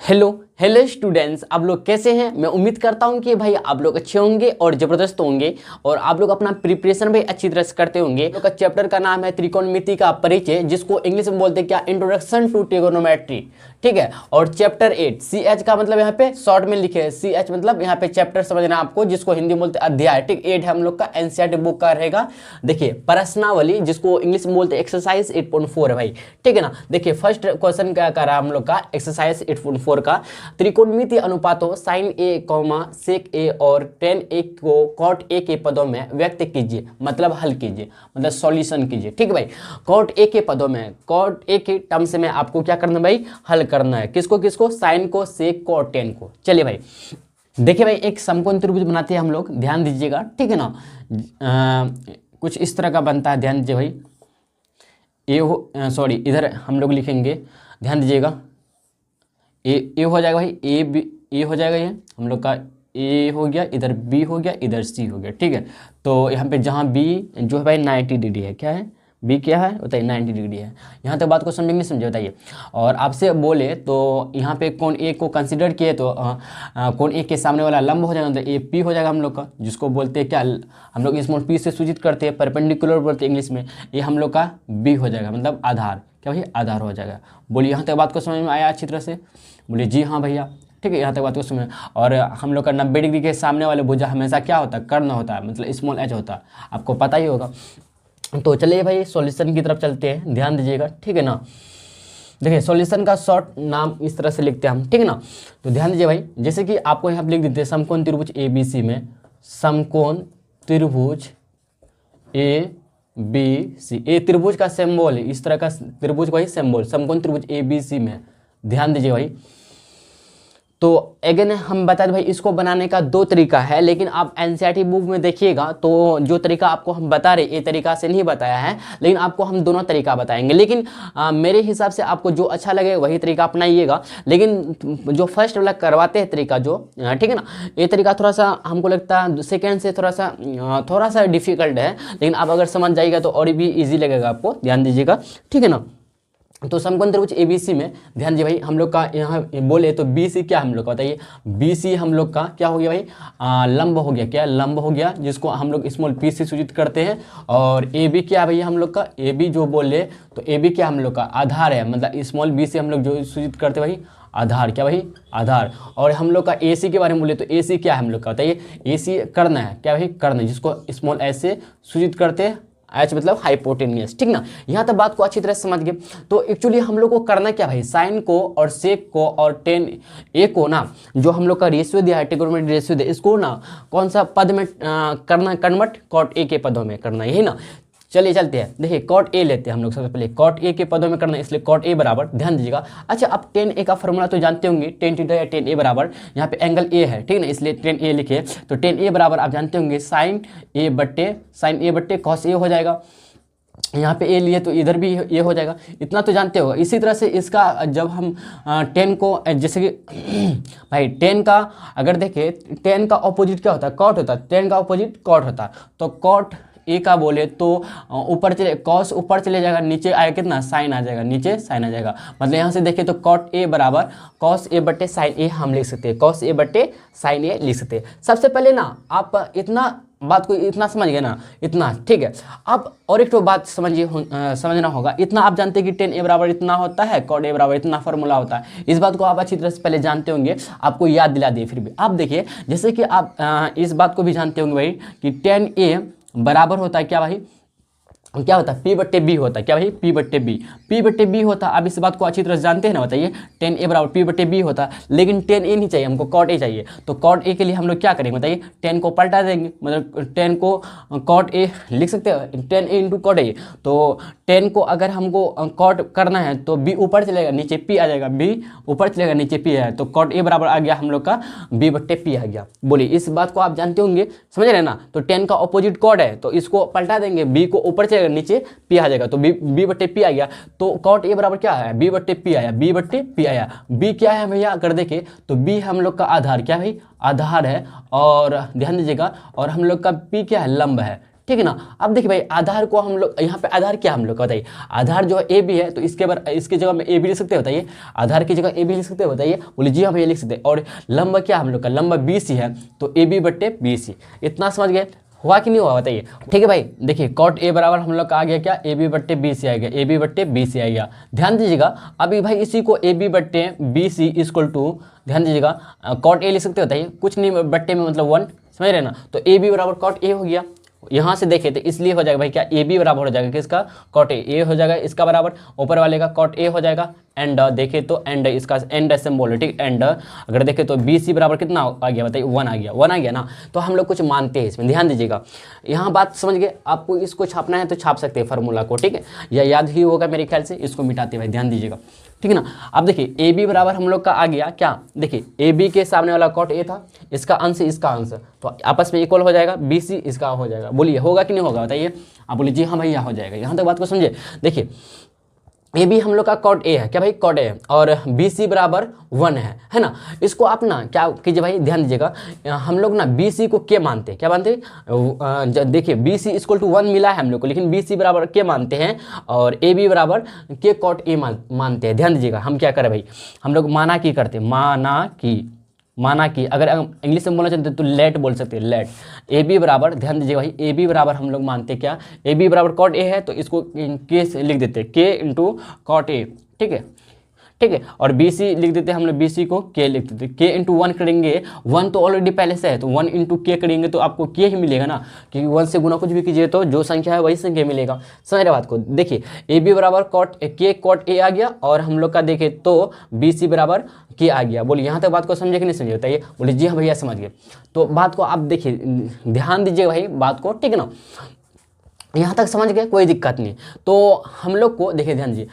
Hello hello students, आप लोग कैसे हैं। मैं उम्मीद करता हूं कि भाई आप लोग अच्छे होंगे और ज़बरदस्त होंगे और आप लोग अपना प्रिपरेशन भी अच्छी तरह से करते होंगे। लोग का चैप्टर का नाम है त्रिकोणमिति का परिचय, जिसको इंग्लिश में बोलते हैं क्या, इंट्रोडक्शन टू ट्रिगोनोमेट्री। ठीक है। और चैप्टर 8 CH का मतलब यहाँ पे शॉर्ट में लिखे है, CH मतलब यहाँ पे चैप्टर समझना आपको, जिसको हिंदी में बोलते हैं अध्याय। ठीक, 8 है हम लोग का, NCERT बुक का रहेगा। देखिए प्रश्नावली, जिसको इंग्लिश में बोलते हैं एक्सरसाइज 8.4 है भाई। ठीक है ना। देखिए फर्स्ट क्वेश्चन क्या कर रहा है हम लोग का, एक्सरसाइज 8.4 का, त्रिकोणमिति अनुपातों sin a, sec a और tan a को cot a के पदों में व्यक्त कीजिए, मतलब हल कीजिए, मतलब सॉल्यूशन कीजिए। ठीक है भाई। cot a के पदों में, cot a के टर्म्स में आपको क्या करना है भाई, हल करना है। किसको किसको, साइन को, सेक को और tan को। चलिए भाई देखिए भाई, एक समकोण त्रिभुज बनाते हैं हम लोग, ध्यान दीजिएगा। ठीक है ना। कुछ इस तरह का बनता है, ध्यान दीजिए भाई। इधर हम लोग लिखेंगे, ध्यान दीजिएगा। ए हो जाएगा भाई, ए हो जाएगा, ये हम लोग का ए हो गया, इधर बी हो गया, इधर सी हो गया। ठीक है। तो यहाँ पे जहाँ बी जो है भाई 90 डिग्री है, क्या है बी, क्या है बताइए, 90 डिग्री है। यहाँ तक बात को समझेंगे नहीं समझे बताइए। और आपसे बोले तो यहाँ पे कोण ए को कंसिडर किए तो कोण ए के सामने वाला लंब हो जाएगा, तो ए पी हो जाएगा हम लोग का, जिसको बोलते हैं क्या, हम लोग स्मॉल पी से सूचित करते हैं, परपेंडिकुलर बोलते हैं इंग्लिश में। ये हम लोग का बी हो जाएगा, मतलब आधार, क्या भाई आधार हो जाएगा। बोलिए यहाँ तक बात को समझ में आया अच्छी तरह से, बोलिए जी हाँ भैया। ठीक है, यहाँ तक बात को समझ। और हम लोग का 90 डिग्री के सामने वाले भुजा हमेशा क्या होता है, कर्ण होता है, मतलब स्मॉल एच होता है, आपको पता ही होगा। तो चलिए भाई सॉल्यूशन की तरफ चलते हैं, ध्यान दीजिएगा। ठीक है ना। देखिए सॉल्यूशन का शॉर्ट नाम इस तरह से लिखते हैं हम, ठीक है ना। तो ध्यान दीजिए भाई, जैसे कि आपको यहाँ पर लिख देते हैं समकोण त्रिभुज ABC में, समकोण त्रिभुज ABC, ए त्रिभुज का सिंबल है, इस तरह का त्रिभुज का ही सिंबल, समकोण त्रिभुज ABC में। ध्यान दीजिए भाई। तो अगेन हम बता दें भाई, इसको बनाने का दो तरीका है, लेकिन आप NCERT बुक में देखिएगा तो जो तरीका आपको हम बता रहे, ये तरीका से नहीं बताया है, लेकिन आपको हम दोनों तरीका बताएंगे। लेकिन मेरे हिसाब से आपको जो अच्छा लगे वही तरीका अपनाइएगा। लेकिन जो फर्स्ट वाला करवाते हैं तरीका जो, ठीक है ना, ये तरीका थोड़ा सा हमको लगता है सेकेंड से थोड़ा सा डिफिकल्ट है, लेकिन आप अगर समझ जाइएगा तो और भी ईजी लगेगा आपको। ध्यान दीजिएगा, ठीक है ना। तो समकोण त्रिभुज ABC में ध्यान दीजिए भाई, हम लोग का यहाँ बोले तो BC क्या हम लोग का बताइए, BC हम लोग का क्या हो गया भाई, लंब हो गया, क्या लंब हो गया, जिसको हम लोग स्मॉल p से सूचित करते हैं। और AB क्या है भैया हम लोग का, AB जो बोले तो AB क्या हम लोग का आधार है, मतलब स्मॉल b से हम लोग जो सूचित करते हैं भाई आधार, क्या भाई आधार। और हम लोग का AC के बारे में बोले तो AC क्या है हम लोग का बताइए, AC कर्ण है, क्या भाई कर्ण, जिसको स्मॉल s से सूचित करते हैं, एच मतलब हाइपोटेनियस। ठीक ना, यहाँ तक बात को अच्छी तरह से समझ गए। तो एक्चुअली हम लोग को करना क्या भाई, साइन को और सेक को और tan a को ना, जो हम लोग का रेशियो दिया है, ट्रिगोनोमेट्रिक रेशियो दिया, इसको ना कौन सा पद में करना, कन्वर्ट cot a के पदों में करना, यही ना। चलिए चलते हैं, देखिए cot a लेते हैं हम लोग सबसे पहले, cot a के पदों में करना है, इसलिए cot a बराबर, ध्यान दीजिएगा। अच्छा आप tan a का फॉर्मूला तो जानते होंगे, tan थीटा या tan a बराबर, यहाँ पे एंगल a है, ठीक ना, इसलिए tan a लिखे। तो tan a बराबर आप जानते होंगे sin a बट्टे cos a हो जाएगा। यहाँ पे a लिए तो इधर भी ये हो जाएगा, इतना तो जानते हो। इसी तरह से इसका जब हम tan को, जैसे कि भाई tan का अगर देखें, tan का ऑपोजिट क्या होता है, cot होता है, tan का ऑपोजिट cot होता है। तो cot a का बोले तो ऊपर चले, cos ऊपर चले जाएगा, नीचे आएगा कितना, साइन आ जाएगा, नीचे साइन आ जाएगा। मतलब यहाँ से देखें तो cot a बराबर cos a बट्टे साइन a हम लिख सकते हैं, cos a बट्टे साइन a लिख सकते हैं। सबसे पहले ना आप इतना बात को इतना समझ गए ना, इतना ठीक है। अब और एक तो बात समझना होगा, इतना आप जानते हैं कि tan a बराबर इतना होता है, cot a बराबर इतना फॉर्मूला होता है। इस बात को आप अच्छी तरह से पहले जानते होंगे, आपको याद दिला दिए। फिर भी आप देखिए, जैसे कि आप इस बात को भी जानते होंगे भाई कि tan a बराबर होता है क्या भाई, क्या होता है, P बट्टे B होता है, क्या भाई P बट्टे B होता है। अब इस बात को अच्छी तरह से जानते हैं ना, बताइए tan a बराबर P बट्टे B होता है, लेकिन tan a नहीं चाहिए हमको, cot a चाहिए। तो cot a के लिए हम लोग क्या करेंगे बताइए, tan को पलटा देंगे, मतलब tan को cot a लिख सकते हैं, tan a into cot a। तो tan को अगर हमको cot करना है तो B ऊपर चलेगा, नीचे P आ जाएगा, B ऊपर चलेगा, नीचे P है, तो cot a बराबर आ गया हम लोग का B बट्टे P आ गया। बोलिए इस बात को आप जानते होंगे, समझ रहे हैं ना। तो tan का ऑपोजिट cot है, तो इसको पलटा देंगे, B को ऊपर नीचे P आ जाएगा, तो B बट्टे P आ गया। तो cot a बराबर क्या है, B बट्टे P आया, B बट्टे P आया। B क्या है भैया, अगर देखें तो B हम लोग का आधार, क्या भाई आधार है। और ध्यान दीजिएगा, और हम लोग का P क्या है, लंब है। ठीक है ना। अब देखिए भाई आधार को हम लोग यहाँ पे आधार क्या हम लोग का बताइए, आधार जो है ए बी है, तो इसके जगह में ए बी लिख सकते हैं बताइए, आधार की जगह ए बी लिख सकते हैं बताइए, बोलिए जी हाँ भैया लिख सकते हैं। और लंबा क्या हम लोग का, लंबा बी सी है, तो ए बी बट्टे बी सी, इतना समझ गए, हुआ कि नहीं हुआ बताइए। ठीक है भाई, देखिए कॉट ए बराबर हम लोग का आ गया क्या, ए बी बट्टे बी सी आ गया, ए बी बट्टे बी सी आ गया। ध्यान दीजिएगा अभी भाई इसी को ए बी बट्टे बी सी इक्वल टू, ध्यान दीजिएगा कॉट ए लिख सकते बताइए, कुछ नहीं बट्टे में मतलब 1, समझ रहे ना। तो ए बी बराबर कॉट ए हो गया, यहाँ से देखे तो इसलिए हो जाएगा भाई क्या, ए बी बराबर हो जाएगा किसका, कॉट ए हो जाएगा इसका बराबर, ऊपर वाले का कॉट ए हो जाएगा। एंड देखे तो एंड इसका एंड सिंबल है, ठीक। एंड अगर देखे तो बी सी बराबर कितना आ गया बताइए, 1 आ गया, 1 आ गया ना। तो हम लोग कुछ मानते हैं इसमें, ध्यान दीजिएगा यहाँ बात समझ गए। आपको इसको छापना है तो छाप सकते हैं फार्मूला को, ठीक है, या याद ही होगा मेरे ख्याल से, इसको मिटाते भाई, ध्यान दीजिएगा, ठीक है ना। अब देखिए ए बी बराबर हम लोग का आ गया क्या, देखिए ए बी के सामने वाला कॉट ए था, इसका अंश इसका अंश, तो आपस में इक्वल हो जाएगा, बी सी इसका हो जाएगा, बोलिए होगा कि नहीं होगा बताइए। आप बोलिए जी हाँ भैया हो जाएगा, यहाँ तक बात को समझे। देखिए ए बी हम लोग का कॉट ए है क्या भाई, कॉट ए है, और बी सी बराबर 1 है ना। इसको आप ना क्या कीजिए भाई, ध्यान दीजिएगा, हम लोग ना बी सी को के मानते हैं, क्या मानते हैं, देखिए बी सी इक्वल टू 1 मिला है हम लोग को, लेकिन बी सी बराबर के मानते हैं, और ए बी बराबर के कॉट ए मानते हैं। ध्यान दीजिएगा हम क्या करें भाई, हम लोग माना की करते हैं, माना कि, अगर इंग्लिश में बोलना चाहते तो लेट बोल सकते हैं, लेट ए बी बराबर, ध्यान दीजिए भाई ए बी बराबर हम लोग मानते क्या, ए बी बराबर कॉट ए है, तो इसको के से लिख देते हैं, के इंटू कॉट ए, ठीक है, ठीक है। और बी सी लिख देते हैं हम लोग, बी सी को के लिख देते हैं, के इंटू 1 करेंगे, 1 तो ऑलरेडी पहले से है, तो 1 इंटू के करेंगे तो आपको के ही मिलेगा ना, क्योंकि 1 से गुना कुछ भी कीजिए तो जो संख्या है वही संख्या मिलेगा, समझ रहे बात को। देखिए ए बी बराबर कॉट ए आ गया, और हम लोग का देखे तो बी सी बराबर के आ गया। बोलिए यहाँ तक बात को समझे कि नहीं समझे बताइए, बोलिए जी हाँ भैया समझ गए। तो बात को आप देखिए ध्यान दीजिए भाई बात को, ठीक है ना, यहाँ तक समझ गए, कोई दिक्कत नहीं। तो हम लोग को देखिए ध्यान दीजिए,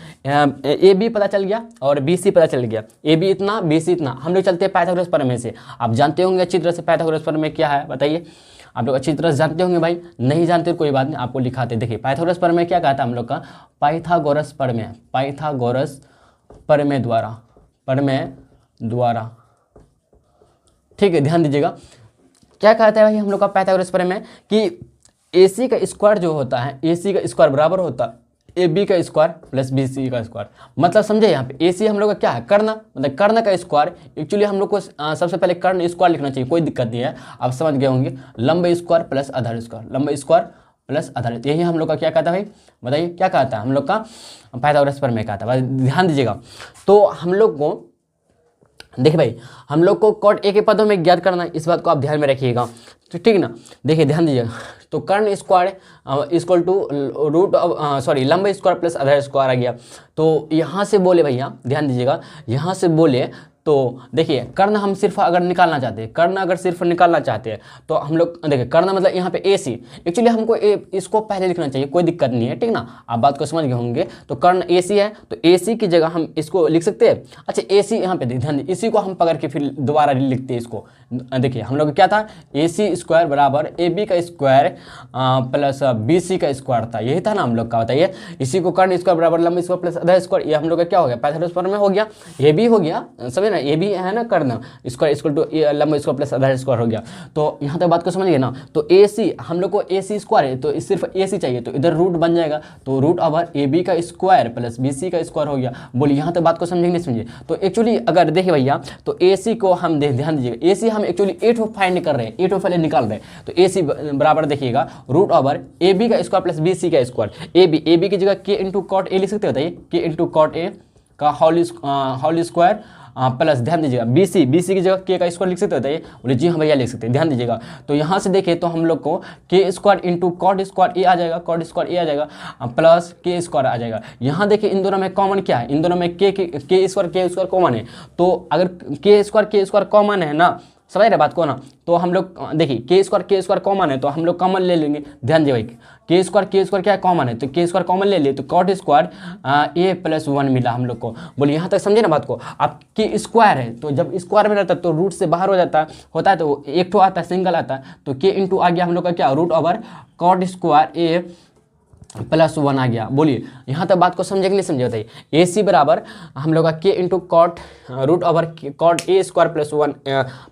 ए बी पता चल गया और बी सी पता चल गया, ए बी इतना बी सी इतना। हम लोग चलते हैं पाइथागोरस प्रमेय से, आप जानते होंगे अच्छी तरह से पाइथागोरस प्रमेय क्या है बताइए, आप लोग अच्छी तरह से जानते होंगे भाई, नहीं जानते कोई बात नहीं, आपको लिखाते। देखिए पाइथागोरस प्रमेय क्या कहता है हम लोग का, पाइथागोरस प्रमेय द्वारा, ठीक है, ध्यान दीजिएगा क्या कहता है भाई हम लोग का पाइथागोरस प्रमेय, कि ए सी का स्क्वायर जो होता है, ए सी का स्क्वायर बराबर होता है ए बी का स्क्वायर प्लस बी सी का स्क्वायर। मतलब समझे यहाँ पे ए सी हम लोग का क्या है, कर्ण, मतलब कर्ण का स्क्वायर। एक्चुअली हम लोग को सबसे पहले कर्ण स्क्वायर लिखना चाहिए, कोई दिक्कत नहीं है, आप समझ गए होंगे। लंब स्क्वायर प्लस आधार स्क्वायर, लंब स्क्वायर प्लस आधार, यही हम लोग का क्या कहता है भाई बताइए, क्या कहता है हम लोग का पाइथागोरस प्रमेय कहता है, ध्यान दीजिएगा। तो हम लोग को देखिए भाई, हम लोग को कॉट ए के पदों में ज्ञात करना है, इस बात को आप ध्यान में रखिएगा, तो ठीक ना। देखिए ध्यान दीजिएगा, तो कर्ण स्क्वायर इक्वल टू लंब स्क्वायर प्लस आधार स्क्वायर आ गया। तो यहाँ से बोले भैया ध्यान दीजिएगा, यहाँ से बोले तो देखिए कर्ण हम सिर्फ अगर निकालना चाहते हैं, कर्ण अगर सिर्फ निकालना चाहते हैं तो हम लोग देखिए कर्ण मतलब यहाँ पे ए सी, एक्चुअली हमको इसको पहले लिखना चाहिए, कोई दिक्कत नहीं है, ठीक ना, आप बात को समझ गए होंगे। तो कर्ण ए सी है, तो ए सी की जगह हम इसको लिख सकते हैं। अच्छा ए सी यहाँ पे ध्यान दीजिए, इसी को हम पकड़ के फिर दोबारा लिखते हैं इसको। देखिए हम लोग क्या था, ए सी स्क्वायर बराबर ए बी का स्क्वायर प्लस बी सी का स्क्वायर था, यही था ना हम लोग का, बताइए। इसी को कर्ण स्क्वायर बराबर लंब स्क्वायर प्लस आधा स्क्वायर, ये हम लोग का क्या हो गया, पाइथागोरस प्रमेय हो गया, ये भी हो गया, समझे ना, ये भी है ना कर्ण स्क्वायर इक्वल टू लंब स्क्वायर प्लस आधा स्क्वायर हो गया। तो यहाँ तक बात को समझिए ना। तो ए सी हम लोग को ए सी स्क्वायर है, तो सिर्फ ए सी चाहिए, तो इधर रूट बन जाएगा, तो रूट ओवर ए बी का स्क्वायर प्लस बी सी का स्क्वायर हो गया। बोलिए यहाँ तक बात को समझेंगे नहीं समझिए। तो एक्चुअली अगर देखिए भैया, तो ए सी को हम ध्यान दीजिएगा, ए सी हम एक्चुअली ए टू फाइंड कर रहे हैं, ए टू पहले निकाल रहे हैं। तो ए सी बराबर देखिएगा रूट ओवर ए बी का स्क्वायर प्लस बी सी का स्क्वायर, ए बी की जगह के इंटू कॉट ए लिख सकते हो, बताइए, के इंटू कॉट ए का होल स्क्वायर प्लस ध्यान दीजिएगा बी सी की जगह के का स्क्वायर लिख सकते हो, बताइए। बोले जी हाँ भैया लिख सकते हैं, ध्यान दीजिएगा। तो यहाँ से देखें तो हम लोग को के स्क्वायर इंटू कॉट स्क्वायर ए आ जाएगा, कॉट स्क्वायर ए आ जाएगा प्लस के स्क्वायर आ जाएगा। यहाँ देखिए इन दोनों में कॉमन क्या है, इन दोनों में के स्क्वायर कॉमन है। तो अगर के स्क्वायर कॉमन है ना, समझ रहे बात को ना, तो हम लोग देखिए के स्क्वायर कॉमन है, तो हम लोग कॉमन ले लेंगे। ध्यान दीजिए भाई, के स्क्वायर क्या कॉमन है, तो के स्क्वायर कॉमन ले लिए, तो कॉट स्क्वायर ए प्लस 1 मिला हम लोग को। बोलिए यहाँ तक समझे ना बात को। आप के स्क्वायर है, तो जब स्क्वायर में रहता है तो रूट से बाहर हो जाता होता है, तो एक ठो आता है, सिंगल आता है, तो के इंटू आ गया हम लोग का क्या, root over cot square A +1 आ गया। बोलिए यहाँ तक बात को समझे कि नहीं समझे बताइए। ए सी बराबर हम लोग का के into cot root over cot A square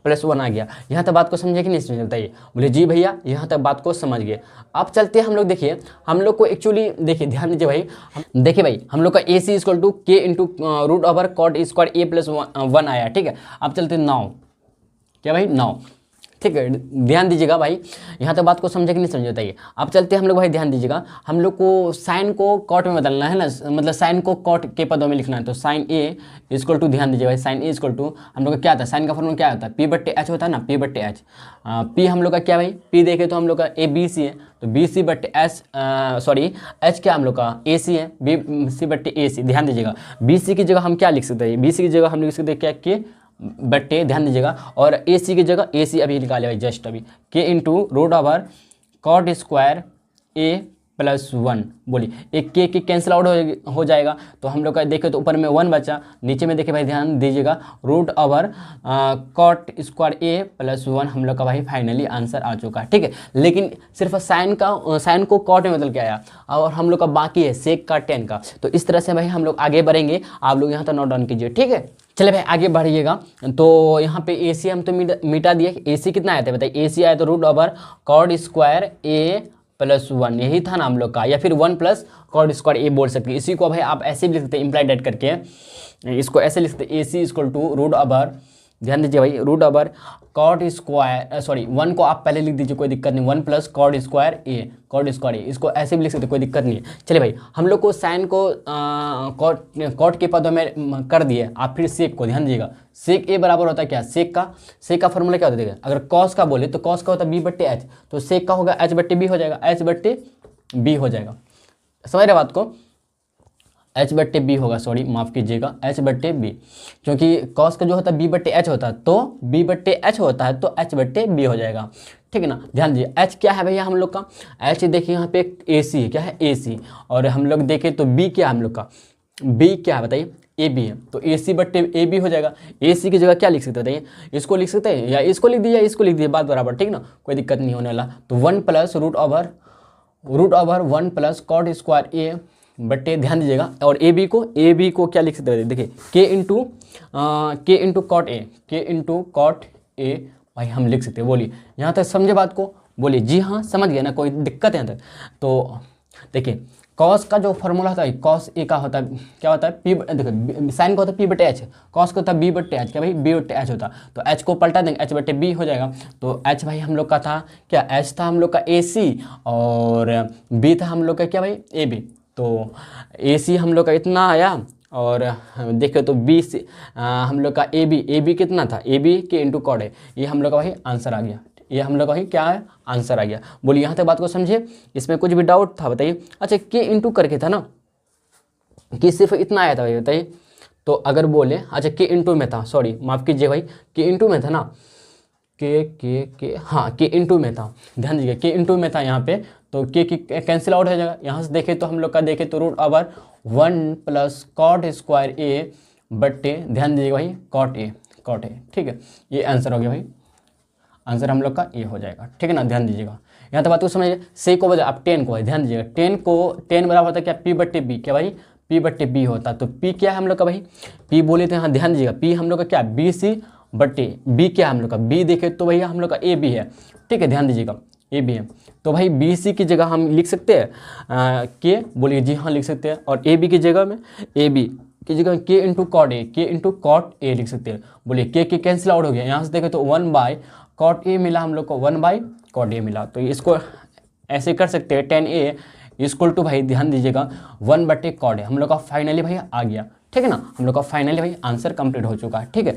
+1 आ गया। यहाँ तक बात को समझे कि नहीं समझे बताइए। बोले जी भैया यहाँ तक बात को समझ गए। अब चलते हैं हम लोग, देखिए हम लोग को एक्चुअली देखिए ध्यान दीजिए भाई, देखिए भाई हम लोग का A C equal to K into root over cot square A +1 आया। ठीक है, अब चलते हैं 9, क्या भाई 9, ठीक है ध्यान दीजिएगा भाई, यहाँ तक बात को समझे कि नहीं समझे बताइए। अब चलते हैं हम लोग भाई, ध्यान दीजिएगा, हम लोग को साइन को कॉट में बदलना है ना, मतलब साइन को कॉट के पदों में लिखना है। तो साइन ए इक्वल टू, ध्यान दीजिए भाई, साइन ए इक्वल टू हम लोग का क्या आता है, साइन का फॉर्मूला क्या होता है, P/H होता है ना, P/H। पी हम लोग का क्या भाई, पी देखे तो हम लोग का ए बी सी है, तो BC/H सॉरी एच क्या हम लोग का ए सी है, BC/AC। ध्यान दीजिएगा BC की जगह हम क्या लिख सकते हैं, BC की जगह हम लिख सकते हैं क्या, के बट्टे, ध्यान दीजिएगा, और ए सी की जगह ए सी अभी निकाले भाई जस्ट अभी, K into root over cot square A +1। बोलिए एक के कैंसिल आउट हो जाएगा, तो हम लोग का देखे तो ऊपर में 1 बचा, नीचे में देखे भाई ध्यान दीजिएगा root over cot square A +1 हम लोग का भाई फाइनली आंसर आ चुका है। ठीक है, लेकिन सिर्फ साइन को कॉट में बदल के आया, और हम लोग का बाकी है सेक का टेन का। तो इस तरह से भाई हम लोग आगे बढ़ेंगे, आप लोग यहाँ तक नोट डाउन कीजिए। ठीक है, चले भाई आगे बढ़िएगा। तो यहाँ पे ए सी हम तो मिटा दिए, ए सी कितना आया था बताइए, ए सी आया तो root over cot square A +1 यही था ना हम लोग का, या फिर 1 प्लस कॉट स्क्वायर ए बोल सकते हैं। इसी को भाई आप ऐसे भी लिख सकते हैं इम्प्लाइड डेट करके, इसको ऐसे लिख सकते हैं, A C equal to root over, ध्यान दीजिए भाई, root over cot square sorry 1 को आप पहले लिख दीजिए, कोई दिक्कत नहीं, 1 प्लस कॉट स्क्वायर ए, इसको ऐसे भी लिख सकते, कोई दिक्कत नहीं है। चलिए भाई हम लोग को साइन को कॉट के पदों में कर दिए, आप फिर सेक को ध्यान दीजिएगा, सेक ए बराबर होता है क्या, सेक का फॉर्मूला क्या होता है, अगर कॉस का बोले तो कॉस का होता है B/H, तो सेक का होगा H/B हो जाएगा, H/B हो जाएगा, समझ रहे बात को, H/B होगा, सॉरी माफ़ कीजिएगा, H/B, क्योंकि कॉस का जो होता है B/H होता है, तो B/H होता है तो H/B हो जाएगा। ठीक है ना, ध्यान दीजिए H क्या है भैया हम लोग का, H देखिए यहाँ पे AC है, क्या है AC, और हम लोग देखें तो B क्या है हम लोग का, B क्या है बताइए, AB है, तो AC/AB हो जाएगा। AC की जगह क्या लिख सकते हैं बताइए, इसको लिख सकते हैं, या इसको लिख दीजिए या इसको लिख दीजिए, बात बराबर, ठीक ना, कोई दिक्कत नहीं होने वाला। तो 1 plus root over 1 plus cot square A बट्टे, ध्यान दीजिएगा, और ए बी को क्या लिख सकते हैं देखिए, के इंटू कॉट ए भाई हम लिख सकते हैं। बोलिए यहाँ तक समझे बात को, बोलिए जी हाँ समझ गया ना, कोई दिक्कत है यहाँ तक। तो देखिए कॉस का जो फॉर्मूला होता है, कॉस ए का होता है क्या होता है, पी, देखो साइन का होता है P/H, कॉस का होता है B/H, क्या भाई B/H होता, तो H को पलटा देंगे, H/B हो जाएगा। तो H भाई हम लोग का था क्या, H था हम लोग का AC, और B था हम लोग का क्या भाई AB, तो AC हम लोग का इतना आया, और देखो तो B से हम लोग का AB कितना था, AB के इंटू कॉट है, ये हम लोग का भाई आंसर आ गया, ये हम लोग का भाई क्या है आंसर आ गया। बोलिए यहाँ तक बात को समझिए, इसमें कुछ भी डाउट था बताइए। अच्छा के इंटू करके था ना, कि सिर्फ इतना आया था भाई बताइए, तो अगर बोले अच्छा के इंटू में था, सॉरी माफ़ कीजिए भाई, के इंटू में था ना, हाँ के इंटू में था, ध्यान दीजिए के इंटू में था यहाँ पे, तो के कैंसिल आउट हो जाएगा। यहाँ से देखें तो हम लोग का देखें तो root over 1 plus cot square A बट्टे, ध्यान दीजिएगा भाई कॉट ए, ठीक है, ये आंसर हो गया भाई, आंसर हम लोग का ये हो जाएगा। ठीक है ना, ध्यान दीजिएगा, यहाँ तो बात को समझिए। से को बजाय आप 10 को भाई ध्यान दीजिएगा, 10 बराबर होता है क्या, P/B, क्या भाई P/B होता है। तो P क्या है हम लोग का भाई, P बोले तो यहाँ ध्यान दीजिएगा, P हम लोग का क्या BC/B क्या है हम लोग का, B देखे तो भैया हम लोग का AB है, ठीक है ध्यान दीजिएगा AB है, तो भाई BC की जगह हम लिख सकते हैं के, बोलिए जी हाँ लिख सकते हैं, और AB की जगह में AB की जगह के इंटू कॉट ए लिख सकते हैं। बोलिए के कैंसिल आउट हो गया, यहाँ से देखें तो 1 बाय कॉट ए मिला हम लोग को, 1 बाय कॉट ए मिला, तो इसको ऐसे कर सकते हैं 10A इक्वल टू भाई ध्यान दीजिएगा 1/कॉट ए, हम लोग का फाइनली भाई आ गया। ठीक है ना, हम लोग का फाइनली भाई आंसर कंप्लीट हो चुका है। ठीक है,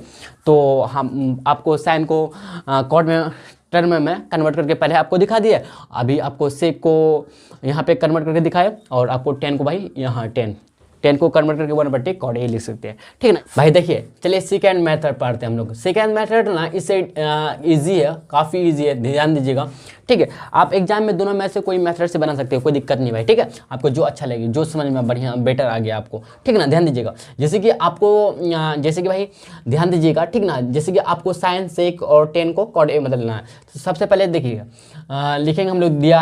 तो हम आपको साइन को कॉट में टर्म में कन्वर्ट करके पहले आपको दिखा दिया, अभी आपको सेक को यहाँ पे कन्वर्ट करके दिखाए, और आपको 10 को भाई यहाँ 10 टेन को कन्वर्ट करके 1/cot A लिख सकते हैं, ठीक है ना भाई। देखिए चलिए सेकेंड मेथड पढ़ते हैं हम लोग। सेकेंड मेथड ना इससे ईजी है, काफ़ी ईजी है, ध्यान दीजिएगा, ठीक है। आप एग्जाम में दोनों में से कोई मेथड से बना सकते हो, कोई दिक्कत नहीं भाई, ठीक है। आपको जो अच्छा लगे, जो समझ में बढ़िया बेटर आ गया आपको, ठीक है ना, ध्यान दीजिएगा। जैसे कि आपको जैसे कि भाई ध्यान दीजिएगा, ठीक ना, जैसे कि आपको साइन सेक और टेन को कॉट ए बदलना है। तो सबसे पहले देखिएगा, लिखेंगे हम लोग दिया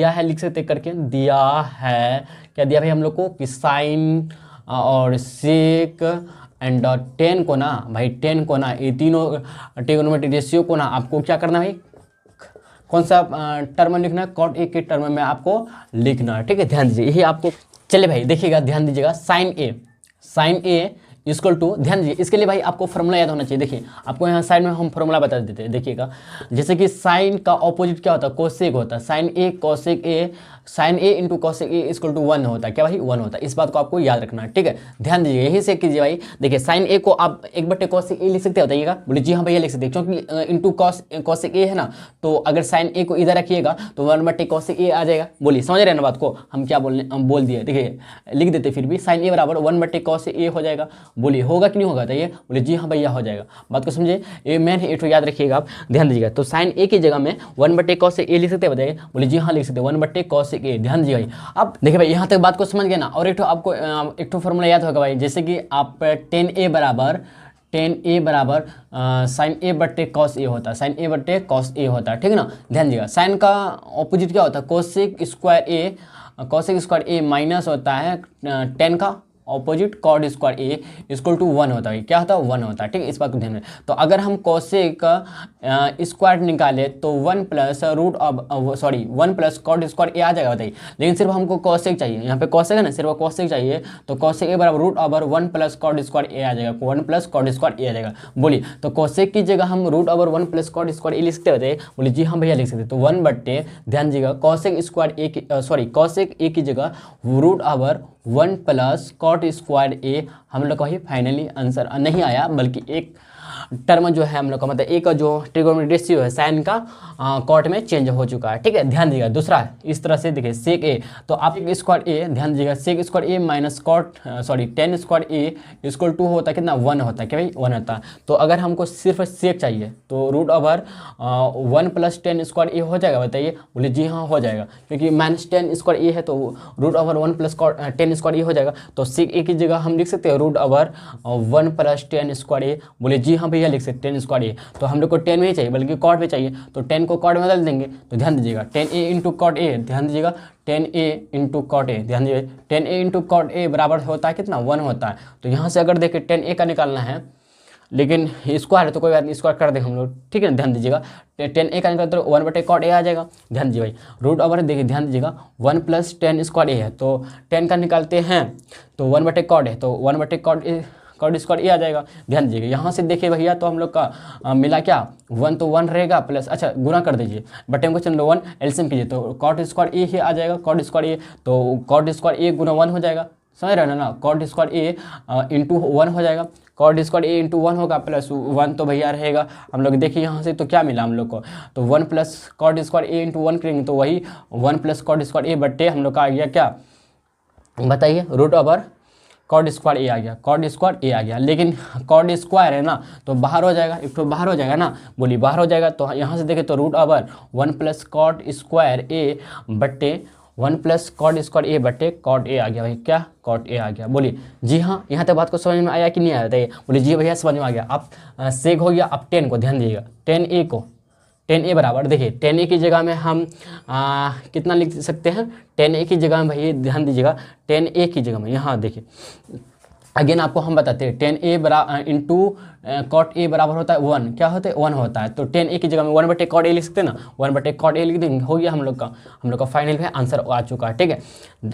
है लिख सकते करके, दिया है क्या दिया भाई हम लोग को कि साइन और सेक एंड टेन को ना भाई, टेन को ना, ये तीनों ट्रिगोनोमेट्रिक रेशियो को ना आपको क्या करना भाई, कौन सा टर्म लिखना है, कॉट ए के टर्म में आपको लिखना है, ठीक है। ध्यान दीजिए, यही आपको, चलिए भाई देखिएगा, ध्यान दीजिएगा, साइन ए इक्वल टू, ध्यान दीजिए, इसके लिए भाई आपको फॉर्मूला याद होना चाहिए। देखिए आपको यहाँ साइड में हम फॉर्मूला बता देते हैं, देखिएगा, जैसे कि साइन का ऑपोजिट क्या होता है, कोसेक होता है, sine A cosec A, sine A into cosec A equal to 1 होता है, क्या भाई 1 होता है। इस बात को आपको याद रखना है, ठीक है। ध्यान दीजिए, यही से कीजिए भाई। देखिए साइन ए को आप 1/cos ए लिख सकते हो, बताइएगा, बोले जी हाँ भैया लिख सकते हैं, क्योंकि इंटू कोसेक ए है ना, तो अगर साइन ए को इधर रखिएगा तो 1/cos ए आ जाएगा। बोलिए समझ रहे हैं ना बात को, हम क्या बोल दिए, देखिए लिख देते, फिर भी साइन ए बराबर 1/cos ए हो जाएगा। बोलिए होगा कि नहीं होगा, बताइए, बोले जी हाँ भैया हो जाएगा। बात को समझे, ये मैन है, याद रखिएगा आप, ध्यान दीजिएगा। तो साइन ए की जगह में 1/cos ए लिख सकते हैं, बताइए, बोले जी हाँ लिख सकते हैं 1/cos ए, ध्यान दीजिए भाई। अब देखिए भाई यहाँ तक बात को समझ गए ना। और एक आपको एक फॉर्मूला याद होगा भाई, जैसे कि आप टेन ए बराबर साइन A/cos ए होता है, साइन A/cos ए होता है, ठीक है ना। ध्यान दीजिएगा, साइन का ऑपोजिट क्या होता है, कोसेक स्क्वायर ए माइनस होता है टेन का opposite cot square A equal to 1 होता है, क्या होता है 1 होता है, ठीक है। इस बात को ध्यान में, तो अगर हम कोसेक स्क्वायर निकाले तो 1 प्लस कॉड स्क्वायर ए आ जाएगा, बताइए। लेकिन सिर्फ हमको कोसेक चाहिए, यहाँ पे कोसेक है ना, सिर्फ कोसेक चाहिए, तो कोसेक ए बराबर √1 प्लस कॉड स्क्वायर ए आ जाएगा, 1 प्लस कॉड स्क्वायर ए आ जाएगा। बोलिए, तो कोसेक की जगह हम √1 प्लस कॉड स्क्वायर ए लिख सकते होते, बोलिए जी हाँ भैया लिख सकते। तो 1/, ध्यान दीजिएगा, कोसेक ए की जगह √1 प्लस कॉट स्क्वायर ए, हम लोग का ही फाइनली आंसर नहीं आया, बल्कि एक टर्म जो है हम लोग का, मतलब एक जो ट्रिगोनोमेट्रिक रेशियो है साइन का कॉट में चेंज हो चुका है, ठीक है। ध्यान दीजिएगा, दूसरा है इस तरह से, देखिए सेक ए, तो आप स्क्वायर ए, ध्यान दीजिएगा, sec square A minus tan square A equal to होता है कितना, 1 होता है, क्या भाई 1 होता है। तो अगर हमको सिर्फ सेक चाहिए तो √1 प्लस 10 स्क्वायर ए हो जाएगा, बताइए, बोले जी हाँ हो जाएगा, क्योंकि -10 स्क्वायर ए है तो √1 प्लस 10 स्क्वायर ए हो जाएगा। तो सेक ए की जगह हम लिख सकते हैं √1 प्लस 10 स्क्वायर ए, बोले जी हाँ भैया लिख सकते 10 स्क्वायर ए। तो हम लोग को 10 में ही चाहिए, बल्कि कॉट में चाहिए, तो 10 को कॉट में बदल देंगे। तो ध्यान दीजिएगा, 10a इंटू कॉट ए, ध्यान दीजिएगा, 10a इंटू कॉट ए, ध्यान दीजिए, 10a इंटू कॉट ए बराबर होता है कितना, 1 होता है। तो यहाँ से अगर देखें 10a का निकालना है, लेकिन स्क्वायर है तो कोई बात नहीं, स्क्वायर कर देंगे हम लोग, ठीक है। ध्यान दीजिएगा, 10a का निकालते तो 1/cot ए आ जाएगा। ध्यान दीजिए भाई, √, देखिए ध्यान दीजिएगा, 1 प्लस 10 स्क्वायर ए है, तो 10 का निकालते हैं तो 1/cot है, तो 1/cot ए कॉट स्क्वायर ए आ जाएगा। ध्यान दीजिएगा, यहाँ से देखिए भैया, तो हम लोग का मिला क्या, 1 तो 1 रहेगा, प्लस अच्छा गुना कर दीजिए, बटे को चलो 1 एलसीएम कीजिए, तो कॉट स्क्वायर ए ही आ जाएगा, कॉट स्क्वायर ए, तो कॉट स्क्वायर ए गुना 1 हो जाएगा, समझ रहे हो ना, कॉट स्क्वायर ए इंटू 1 हो जाएगा, कॉट स्क्वायर ए इंटू 1 होगा, प्लस 1 तो भैया रहेगा। हम लोग देखिए यहाँ से तो क्या मिला हम लोग को, तो 1 प्लस कॉट स्क्वायर ए इंटू 1 करेंगे तो वही 1 प्लस कॉट स्क्वायर ए बटे हम लोग का आ गया क्या, बताइए, कॉट स्क्वायर ए आ गया, कॉट स्क्वायर ए आ गया। लेकिन कॉट स्क्वायर है ना, तो बाहर हो जाएगा, एक तो बाहर हो जाएगा ना, बोलिए बाहर हो जाएगा। तो यहाँ से देखें तो √1 प्लस कॉट स्क्वायर ए बट्टे 1 प्लस कॉट स्क्वायर ए बट्टे कॉट ए आ गया भाई, क्या कॉट ए आ गया। बोलिए जी हाँ, यहाँ तक बात को समझ में आया कि नहीं आया, बताइए, बोलिए जी भैया समझ में आ गया। आप सेक हो गया, अब 10 को ध्यान दीजिएगा, 10a बराबर, देखिए 10a की जगह में हम कितना लिख सकते हैं, 10a की जगह में भैया ध्यान दीजिएगा, 10a की जगह में यहाँ देखिए अगेन आपको हम बताते हैं 10a बराबर इंटू कॉट ए बराबर होता है 1, क्या होता है 1 होता है। तो 10a की जगह में 1/cot ए लिख सकते हैं ना, 1/cot ए लिख देंगे, हो गया हम लोग का फाइनल में आंसर आ चुका है, ठीक है।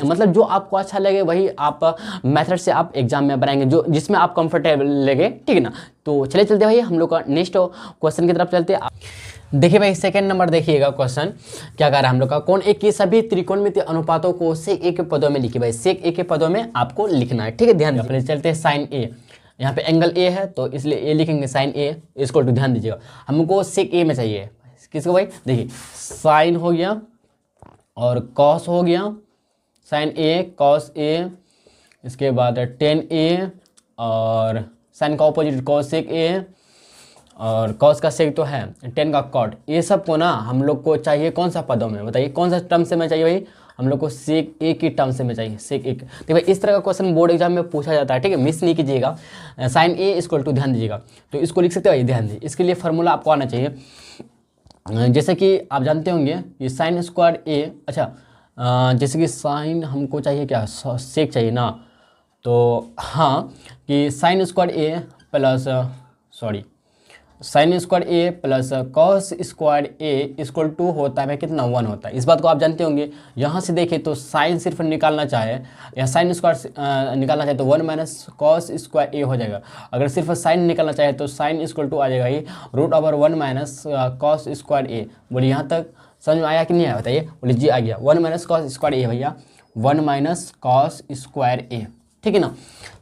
मतलब जो आपको अच्छा लगे वही आप मेथड से आप एग्जाम में बनाएंगे, जो जिसमें आप कंफर्टेबल लगे, ठीक है ना। तो चले चलते भाई हम लोग का नेक्स्ट क्वेश्चन की तरफ चलते हैं। देखिए भाई सेकंड नंबर देखिएगा, क्वेश्चन क्या कह रहा है हम लोग का, कोण एक की सभी त्रिकोणमितीय अनुपातों को सेक ए के पदों में लिखिए। भाई सेक ए के पदों में आपको लिखना है, ठीक है। ध्यान पहले चलते हैं साइन ए, यहाँ पे एंगल ए है तो इसलिए ए लिखेंगे, साइन ए इसको टू, ध्यान दीजिएगा हमको सेक ए में चाहिए, किसको भाई, देखिए साइन हो गया और कॉस हो गया, साइन ए कॉस ए इसके बाद 10a और साइन का ऑपोजिट कॉसेक a और कॉस का सेक तो है 10 का कॉट। ये सब को ना हम लोग को चाहिए कौन सा पदों में, बताइए कौन सा टर्म से में चाहिए भाई, हम लोग को सेक ए की टर्म से में चाहिए, सेक एक। तो भाई इस तरह का क्वेश्चन बोर्ड एग्जाम में पूछा जाता है, ठीक है, मिस नहीं कीजिएगा। साइन ए इक्वल टू, ध्यान दीजिएगा, तो इसको लिख सकते हो भाई, ध्यान दीजिए, इसके लिए फॉर्मूला आपको आना चाहिए। जैसे कि आप जानते होंगे ये साइन स्क्वायर ए, अच्छा जैसे कि साइन हमको चाहिए क्या, सेक चाहिए ना, तो हाँ कि sine square A plus sine square A plus cos square A equal to होता है कितना, 1 होता है। इस बात को आप जानते होंगे। यहाँ से देखें तो साइन सिर्फ निकालना चाहे या साइन स्क्वायर निकालना चाहे तो 1 माइनस कॉस स्क्वायर ए हो जाएगा। अगर सिर्फ साइन निकालना चाहे तो साइन इक्वल टू आ जाएगा ही √1 माइनस कॉस स्क्वायर ए। बोलिए यहाँ तक समझ में आया कि नहीं आया, बताइए। बोलिए जी आ गया, 1 माइनस कॉस स्क्वायर ए भैया, 1 माइनस कॉस स्क्वायर ए, ठीक है ना।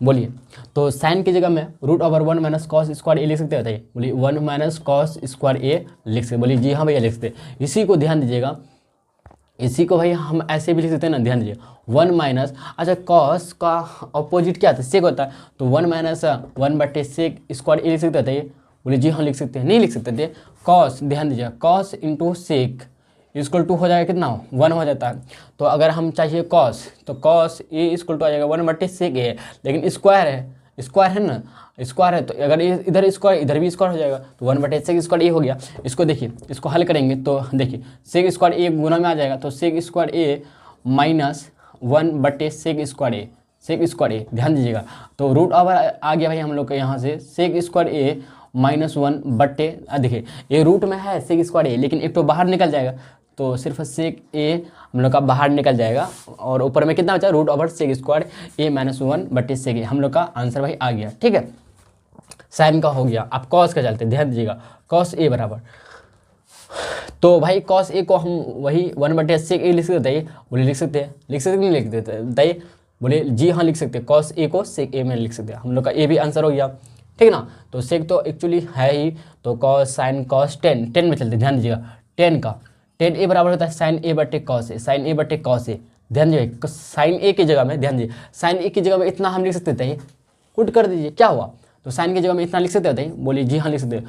बोलिए तो साइन की जगह में √1 माइनस कॉस स्क्वायर ए लिख सकते हैं, बताइए। बोलिए 1 माइनस कॉस स्क्वायर ए लिख सकते, बोलिए जी हाँ भैया लिख सकते। इसी को ध्यान दीजिएगा, इसी को भाई हम ऐसे भी लिख सकते हैं ना, ध्यान दीजिए 1 माइनस, अच्छा कॉस का अपोजिट क्या था, सेक होता है, तो 1 माइनस 1/सेक स्क्वायर ए लिख सकते हैं। बोलिए जी हाँ लिख सकते हैं, नहीं लिख सकते थे कॉस, ध्यान दीजिए cos into sec equal to हो जाएगा कितना, 1 हो जाता है। तो अगर हम चाहिए कॉस, तो कॉस ए इक्वल टू आ जाएगा 1/सेक ए, लेकिन स्क्वायर है ना, स्क्वायर है, तो अगर इधर स्क्वायर इधर भी स्क्वायर हो जाएगा, तो 1/सेक स्क्वायर ए हो गया। इसको देखिए, इसको हल करेंगे तो देखिए सेक स्क्वायर ए गुना में आ जाएगा, तो सेक square A minus 1/सेक square A, sec square A, ध्यान दीजिएगा। तो √ओवर आ गया भाई हम लोग के यहाँ से सेक स्क्वायर ए -1 देखिए ये रूट में है सेक स्क्वायर ए, लेकिन एक तो बाहर निकल जाएगा, तो सिर्फ सेक ए हम लोग का बाहर निकल जाएगा, और ऊपर में कितना बचा, √सेक स्क्वायर ए -1/सेक ए। हम लोग का आंसर भाई आ गया, ठीक है। साइन का हो गया, आप कॉस का चलते, ध्यान दीजिएगा कॉस ए बराबर, तो भाई कॉस ए को हम वही 1/सेक ए लिख सकते हैं, बोले लिख सकते हैं, नहीं लिख देते बताइए। बोले जी हाँ लिख सकते हैं, कॉस ए को सेक ए में लिख सकते हैं। हम लोग का ए भी आंसर हो गया, ठीक है ना। तो सेक तो एक्चुअली है ही, तो कॉस साइन कॉस 10 में चलते, ध्यान दीजिएगा 10 ए बराबर होता है साइन ए/कॉस ए, साइन ए/कॉस ए, ध्यान दीजिए साइन ए की जगह में, ध्यान दीजिए साइन ए की जगह में इतना हम लिख सकते थे, पुट कर दीजिए क्या हुआ, तो साइन की जगह में इतना लिख सकते थे। बोलिए जी हाँ लिख सकते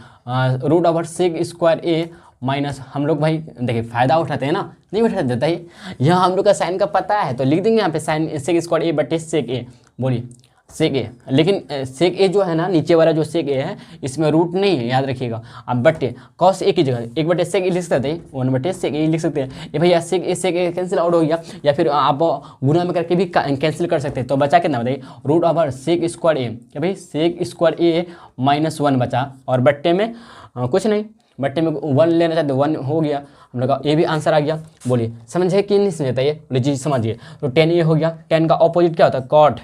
√सेक स्क्वायर ए माइनस, हम लोग भाई देखिए फ़ायदा उठाते हैं ना, नहीं उठाते देता ही, यहाँ हम लोग का साइन का पता है तो लिख देंगे यहाँ पे साइन सेक स्क्वायर ए/सेक ए। बोलिए सेक ए, लेकिन सेक ए जो है ना, नीचे वाला जो सेक ए है इसमें रूट नहीं है, याद रखिएगा। अब बट्टे कॉस ए की जगह 1/सेक ए लिख सकते हैं, 1/सेक ए लिख सकते हैं। ये भैया सेक ए कैंसिल आउट हो गया, या फिर आप गुना में करके भी कैंसिल कर सकते हैं। तो बचा कितना बताइए, √सेक स्क्वायर ए, क्या भाई सेक स्क्वायर ए -1 बचा, और बट्टे में कुछ नहीं, बट्टे में 1 लेना चाहते 1 हो गया, हम लोग का ये भी आंसर आ गया। बोलिए समझे कि नहीं समझता ये, बोलिए जी समझिए। तो 10 ए हो गया, 10 का ऑपोजिट क्या होता है, कॉट,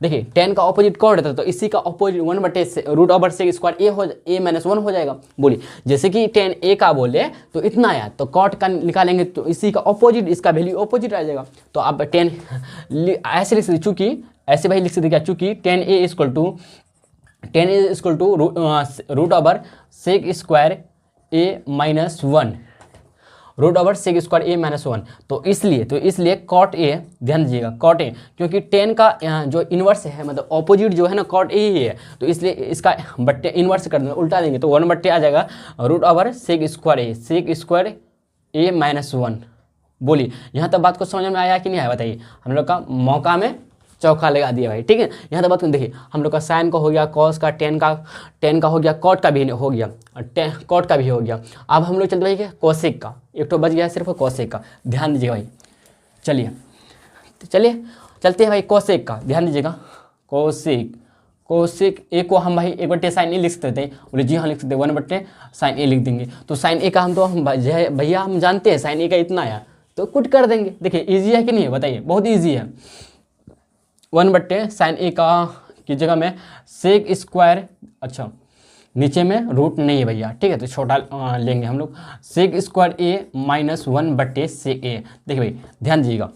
देखिए 10 का ऑपोजिट कॉट होता है, तो इसी का ऑपोजिट 1/√सेक स्क्वायर ए -1 हो जाएगा। बोलिए जैसे कि 10 ए का बोले तो इतना आया, तो कॉट का निकालेंगे तो इसी का ऑपोजिट, इसका वैल्यू ऑपोजिट आ जाएगा। तो आप 10 ऐसे लिख सकते, चूंकि ऐसे भाई लिख सकते क्या, चूंकि 10 ए इक्वल टू √सेक स्क्वायर ए -1, √सेक स्क्वायर ए -1, तो इसलिए कॉट ए, ध्यान दीजिएगा कॉट ए, क्योंकि 10 का जो इन्वर्स है, मतलब ऑपोजिट जो है ना कॉट ए ही है, तो इसलिए इसका बट्टे इन्वर्स कर देंगे, उल्टा देंगे, तो 1 आ जाएगा √सेक स्क्वायर ए -1। बोलिए यहाँ तक बात को समझ में आया कि नहीं आया, बताइए। हम लोग का मौका में चौका लगा दिया भाई, ठीक है। यहाँ तक बात को देखिए, हम लोग का साइन का हो गया, कॉस का 10 का हो गया, कॉट का भी हो गया, कॉट का भी हो गया। अब हम लोग चलते भाई कोसेक का, एक तो बच गया सिर्फ कोसेक का, ध्यान दीजिएगा भाई। चलिए चलते हैं भाई कोसेक का, ध्यान दीजिएगा। कोसेक ए को हम भाई 1/साइन ए लिख सकते थे, बोले जी हाँ लिख सकते, 1/साइन ए लिख देंगे। तो साइन ए का हम तो भैया हम जानते हैं साइन ए का इतना आया, तो कुट कर देंगे। देखिए ईजी है कि नहीं है, बताइए, बहुत ईजी है। 1/साइन ए का की जगह में सेक स्क्वायर, अच्छा नीचे में रूट नहीं है भैया, ठीक है, तो छोटा लेंगे हम लोग, सेक स्क्वायर ए -1/सेक ए। देखिए भाई ध्यान दीजिएगा,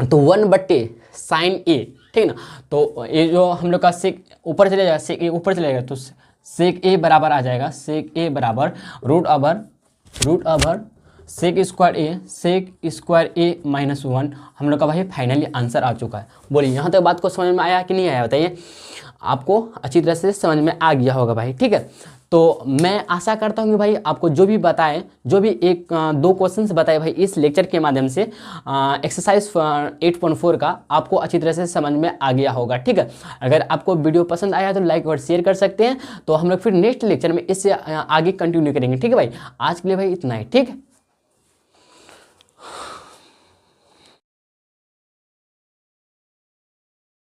तो 1/साइन ए, ठीक है ना, तो ये जो हम लोग का सेक ऊपर चले जाएगा, सेक ए ऊपर चले जाएगा, तो सेक ए बराबर आ जाएगा, सेक ए बराबर √ओवर sec² -1 हम लोग का भाई फाइनली आंसर आ चुका है। बोलिए यहाँ तक बात को समझ में आया कि नहीं आया, बताइए। आपको अच्छी तरह से समझ में आ गया होगा भाई, ठीक है। तो मैं आशा करता हूँ कि भाई आपको जो भी बताएं, जो भी एक दो क्वेश्चंस बताए भाई इस लेक्चर के माध्यम से एक्सरसाइज 8.4 का आपको अच्छी तरह से समझ में आ गया होगा, ठीक है। अगर आपको वीडियो पसंद आया तो लाइक और शेयर कर सकते हैं। तो हम लोग फिर नेक्स्ट लेक्चर में इससे आगे कंटिन्यू करेंगे, ठीक है भाई। आज के लिए भाई इतना ही, ठीक है।